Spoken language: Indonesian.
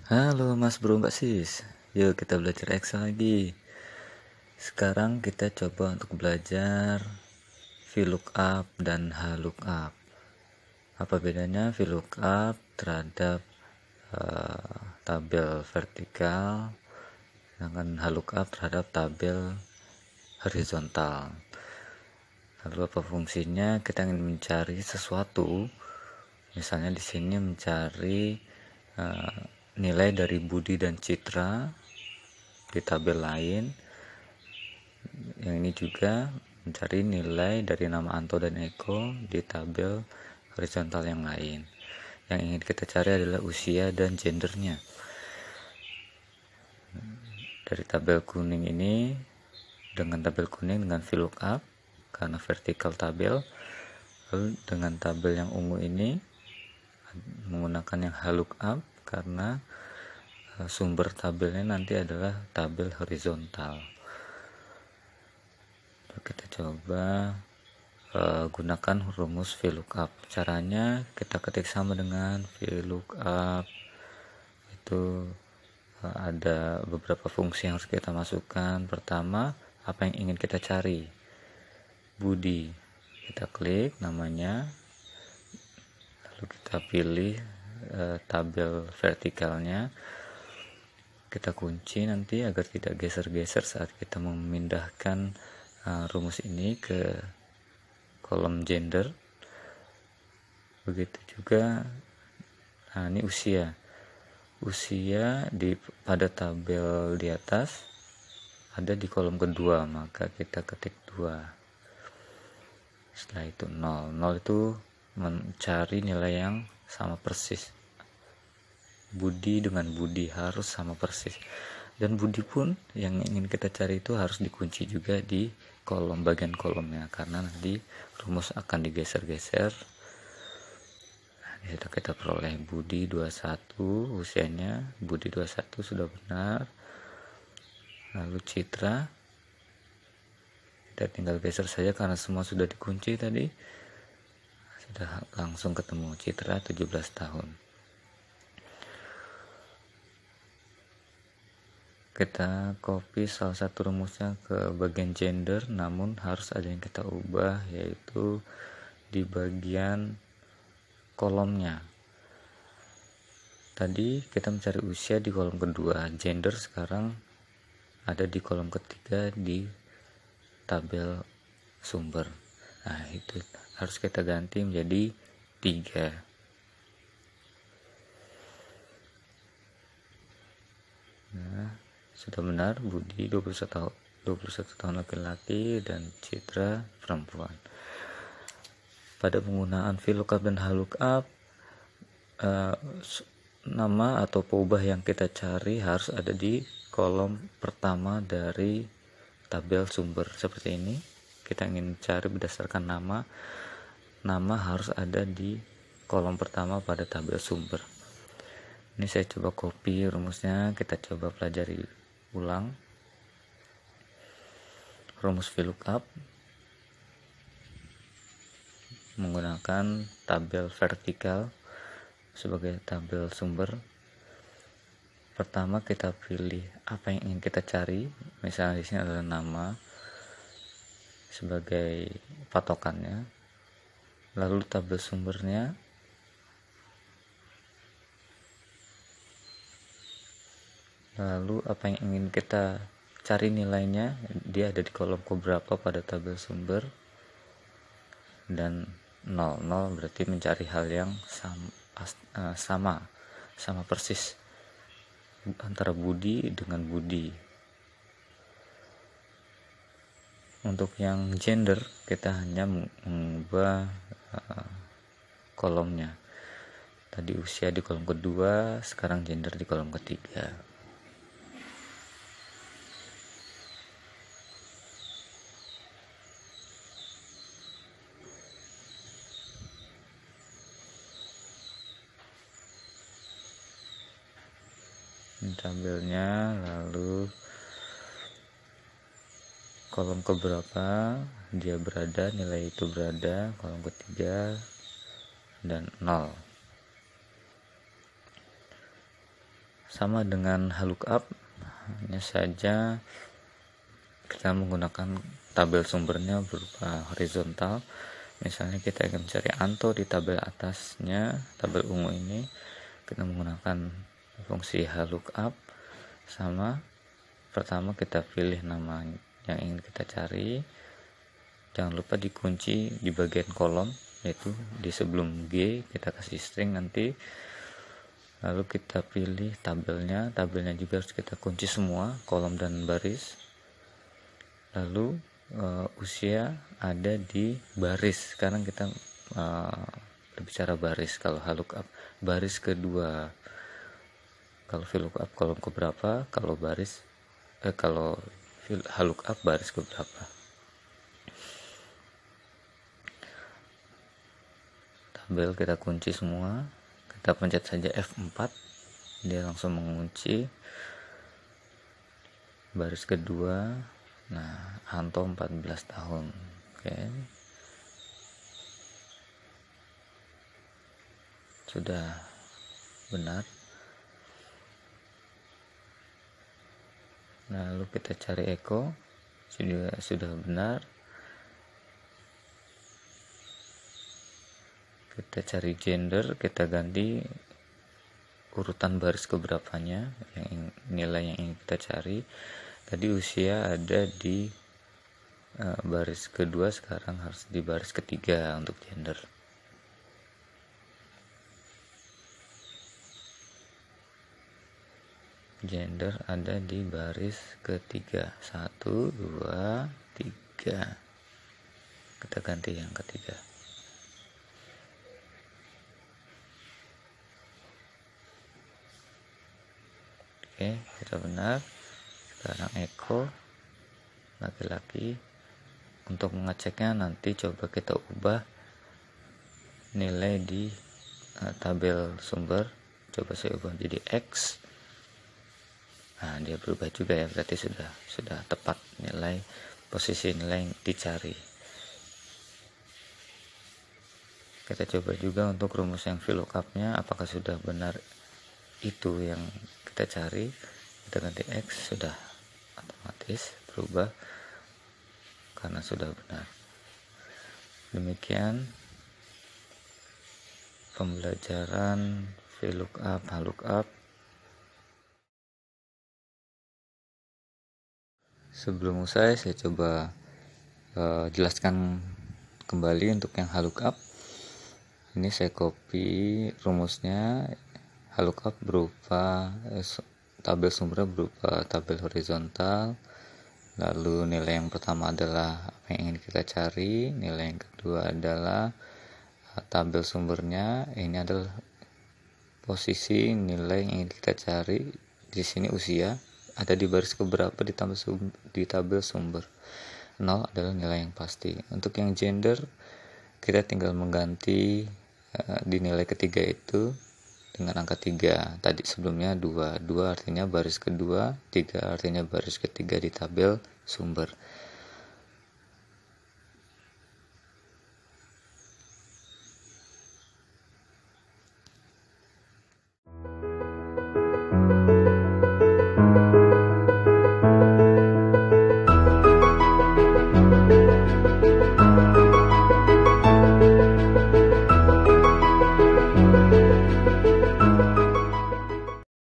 Halo Mas Bro Mbak Sis. Yuk kita belajar Excel lagi. Sekarang kita coba untuk belajar VLOOKUP dan HLOOKUP. Apa bedanya VLOOKUP terhadap tabel vertikal, sedangkan HLOOKUP terhadap tabel horizontal. Lalu apa fungsinya? Kita ingin mencari sesuatu. Misalnya di sini mencari nilai dari Budi dan Citra di tabel lain. Yang ini juga mencari nilai dari nama Anto dan Eko di tabel horizontal yang lain. Yang ingin kita cari adalah usia dan gendernya. Dari tabel kuning ini dengan tabel kuning dengan VLOOKUP karena vertikal tabel. Lalu dengan tabel yang ungu ini menggunakan yang HLOOKUP karena sumber tabelnya nanti adalah tabel horizontal. Kita coba gunakan rumus VLOOKUP. Caranya kita ketik sama dengan VLOOKUP itu ada beberapa fungsi yang harus kita masukkan. Pertama, apa yang ingin kita cari? Budi. Kita klik namanya, lalu kita pilih tabel vertikalnya, kita kunci nanti agar tidak geser-geser saat kita memindahkan rumus ini ke kolom gender. Begitu juga ini usia pada tabel di atas ada di kolom kedua, maka kita ketik 2. Setelah itu 0 itu mencari nilai yang sama persis. Budi dengan Budi harus sama persis, dan Budi pun yang ingin kita cari itu harus dikunci juga di bagian kolomnya, karena nanti rumus akan digeser-geser. Sudah kita peroleh Budi 21, usianya Budi 21 sudah benar. Lalu Citra kita tinggal geser saja karena semua sudah dikunci tadi. Sudah langsung ketemu Citra 17 tahun. Kita copy salah satu rumusnya ke bagian gender, namun harus ada yang kita ubah, yaitu di bagian kolomnya. Tadi kita mencari usia di kolom kedua, gender sekarang ada di kolom ketiga di tabel sumber. Nah, itu harus kita ganti menjadi 3. Nah, sudah benar, Budi 21 tahun laki-laki dan Citra perempuan. Pada penggunaan VLOOKUP dan HLOOKUP, nama atau peubah yang kita cari harus ada di kolom pertama dari tabel sumber. Seperti ini, kita ingin cari berdasarkan nama harus ada di kolom pertama pada tabel sumber. Ini saya coba copy rumusnya, kita coba pelajari ulang. Rumus VLOOKUP menggunakan tabel vertikal sebagai tabel sumber. Pertama kita pilih apa yang ingin kita cari, misalnya di sini adalah nama sebagai patokannya. Lalu tabel sumbernya, lalu apa yang ingin kita cari nilainya, dia ada di kolom keberapa pada tabel sumber, dan 0 berarti mencari hal yang sama persis antara Budi dengan Budi. Untuk yang gender kita hanya mengubah kolomnya. Tadi usia di kolom kedua, sekarang gender di kolom ketiga. Tabelnya, lalu kolom keberapa dia berada, nilai itu berada, kolom ketiga, dan 0. Sama dengan lookup, hanya saja kita menggunakan tabel sumbernya berupa horizontal. Misalnya kita ingin mencari Anto di tabel atasnya, tabel ungu ini, kita menggunakan fungsi lookup. Sama, pertama kita pilih nama yang ingin kita cari, jangan lupa dikunci di bagian kolom, yaitu di sebelum G kita kasih string nanti. Lalu kita pilih tabelnya juga harus kita kunci semua, kolom dan baris. Lalu usia ada di baris, sekarang kita berbicara baris. Kalau lookup baris kedua, kalau VLOOKUP kolom keberapa, kalau lookup baris keberapa. Tabel kita kunci semua, kita pencet saja F4, dia langsung mengunci baris kedua. Nah, Anto 14 tahun. Oke. Sudah benar. Lalu kita cari Eko, sudah benar. Kita cari gender, kita ganti urutan baris keberapanya, nilai yang ingin kita cari. Tadi usia ada di baris kedua, sekarang harus di baris ketiga untuk gender. Gender ada di baris ketiga, 1, 2, 3. Kita ganti yang ketiga. Oke, sudah benar. Sekarang Eko laki-laki. Untuk mengeceknya nanti coba kita ubah nilai di tabel sumber. Coba saya ubah jadi X. Nah, dia berubah juga ya, berarti sudah tepat nilai, posisi nilai yang dicari. Kita coba juga untuk rumus yang VLOOKUP-nya, apakah sudah benar itu yang kita cari. Kita ganti X, sudah otomatis berubah karena sudah benar. Demikian pembelajaran VLOOKUP, lookup. Sebelum usai, saya coba jelaskan kembali untuk yang lookup. Ini saya copy rumusnya. Lookup berupa tabel sumbernya berupa tabel horizontal. Lalu nilai yang pertama adalah apa yang ingin kita cari, nilai yang kedua adalah tabel sumbernya. Ini adalah posisi nilai yang ingin kita cari. Di sini usia ada di baris keberapa di tabel sumber. 0 adalah nilai yang pasti. Untuk yang gender, kita tinggal mengganti di nilai ketiga itu dengan angka 3. Tadi sebelumnya 2 artinya baris kedua, 3 artinya baris ketiga di tabel sumber.